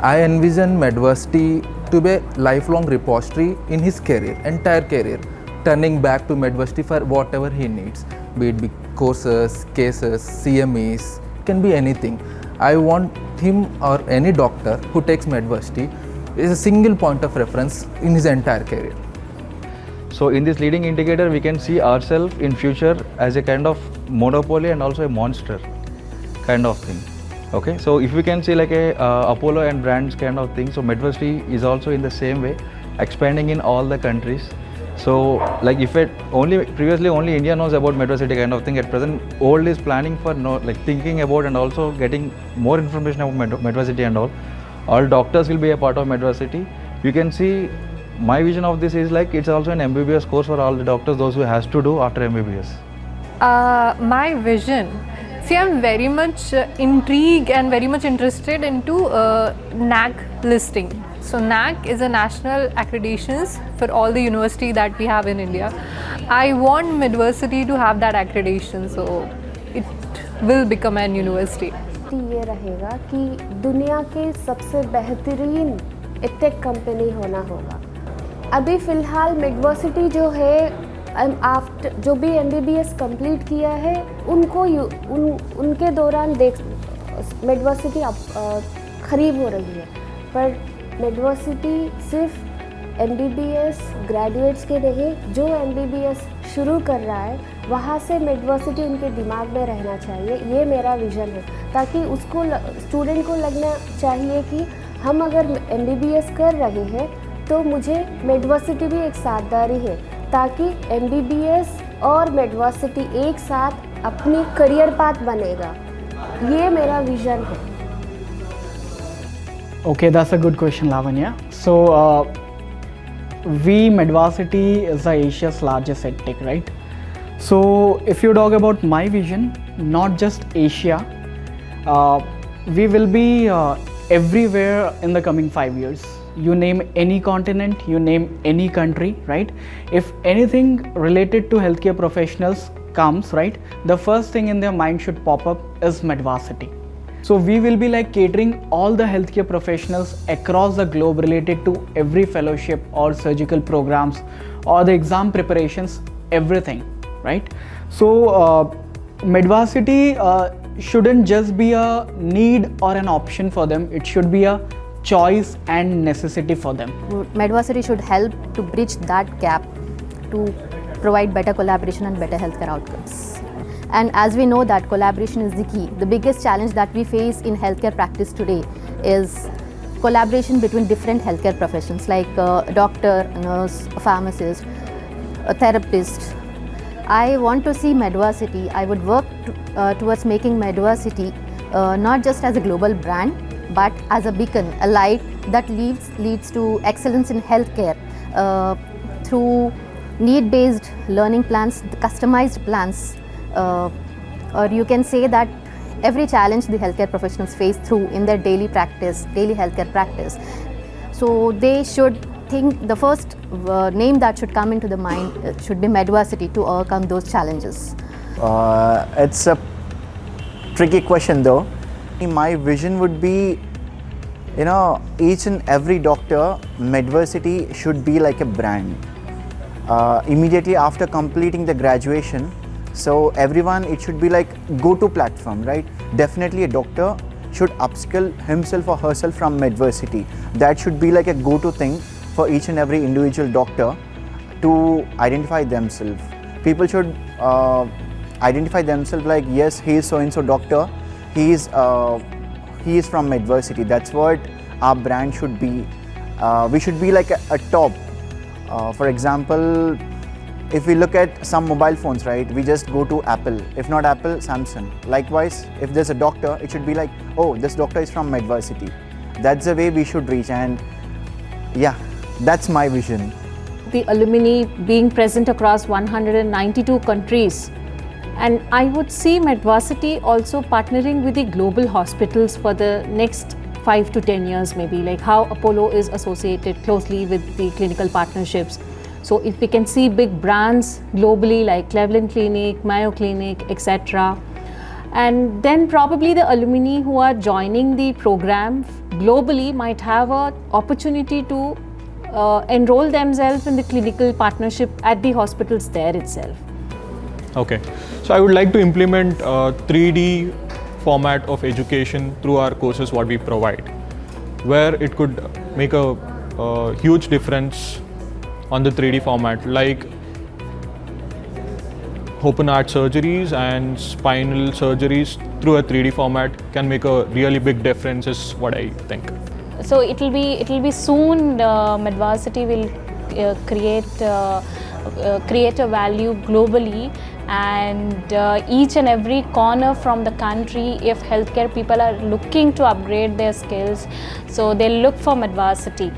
I envision Medvarsity to be a lifelong repository in his career, entire career, turning back to Medvarsity for whatever he needs, be it big courses, cases, CMEs, can be anything. I want him or any doctor who takes Medvarsity is a single point of reference in his entire career. So in this leading indicator, we can see ourselves in future as a kind of monopoly and also a monster kind of thing. Okay, so if we can see like a Apollo and brands kind of thing, so Medvarsity is also in the same way, expanding in all the countries. So like if it previously only India knows about Medvarsity kind of thing, at present world is planning for thinking about and also getting more information about Medvarsity and all doctors will be a part of Medvarsity. You can see my vision of this is like it's also an MBBS course for all the doctors, those who has to do after MBBS. My vision, see, I'm very much intrigued and very much interested into NAC listing. So NAC is a national accreditations for all the university that we have in India. I want Medvarsity to have that accreditation, so it will become an university. ये रहेगा कि दुनिया के सबसे बेहतरीन tech company होना होगा. अभी फ़िलहाल मेडवर्सिटी जो है आफ्टर जो भी MBBS कंप्लीट किया है उनको उनके दौरान मेडवर्सिटी खरीब हो रही है, पर मेडवर्सिटी सिर्फ MBBS ग्रेजुएट्स के नहीं, जो MBBS शुरू कर रहा है वहाँ से मेडवर्सिटी उनके दिमाग में रहना चाहिए. ये मेरा विज़न है, ताकि उसको स्टूडेंट को लगना चाहिए कि हम अगर MBBS कर रहे हैं तो मुझे मेडवर्सिटी भी एक साझेदारी है, ताकि MBBS और मेडवर्सिटी एक साथ अपनी करियर पाथ बनेगा. ये मेरा विज़न है. Okay, that's a good question, Lavanya. So, Medvarsity is Asia's largest edtech, right? So, if you talk about my vision, not just Asia, we will be everywhere in the coming 5 years. You name any continent, you name any country, right? If anything related to healthcare professionals comes, right, the first thing in their mind should pop up is Medvarsity. So we will be like catering all the healthcare professionals across the globe related to every fellowship or surgical programs or the exam preparations, everything, right? So Medvarsity shouldn't just be a need or an option for them, it should be a choice and necessity for them. Medvarsity should help to bridge that gap to provide better collaboration and better healthcare outcomes. And as we know that collaboration is the key. The biggest challenge that we face in healthcare practice today is collaboration between different healthcare professions like a doctor, a nurse, a pharmacist, a therapist. I want to see Medvarsity. I would work towards making Medvarsity not just as a global brand, but as a beacon, a light that leads to excellence in healthcare through need-based learning plans, customized plans, or you can say that every challenge the healthcare professionals face through in their daily healthcare practice. So they should think the first name that should come into the mind should be Medvarsity to overcome those challenges. It's a tricky question though. My vision would be, each and every doctor, Medvarsity should be like a brand. Immediately after completing the graduation, so everyone, it should be like go-to platform, right? Definitely a doctor should upskill himself or herself from Medvarsity. That should be like a go-to thing for each and every individual doctor to identify themselves. People should identify themselves like, yes, he is so-and-so doctor, he is from Medvarsity. That's what our brand should be. We should be like a top. For example, if we look at some mobile phones, right, we just go to Apple. If not Apple, Samsung. Likewise, if there's a doctor, it should be like, oh, this doctor is from Medvarsity. That's the way we should reach, and yeah, that's my vision. The alumni being present across 192 countries, and I would see Medvarsity also partnering with the global hospitals for the next 5 to 10 years maybe, like how Apollo is associated closely with the clinical partnerships. So if we can see big brands globally like Cleveland Clinic, Mayo Clinic, etc. And then probably the alumni who are joining the program globally might have an opportunity to enroll themselves in the clinical partnership at the hospitals there itself. Okay, so I would like to implement a 3D format of education through our courses what we provide, where it could make a huge difference on the 3D format, like open heart surgeries and spinal surgeries through a 3D format can make a really big difference is what I think. So it will be soon. Medvarsity will create a value globally, and each and every corner from the country, if healthcare people are looking to upgrade their skills, so they'll look for Medvarsity.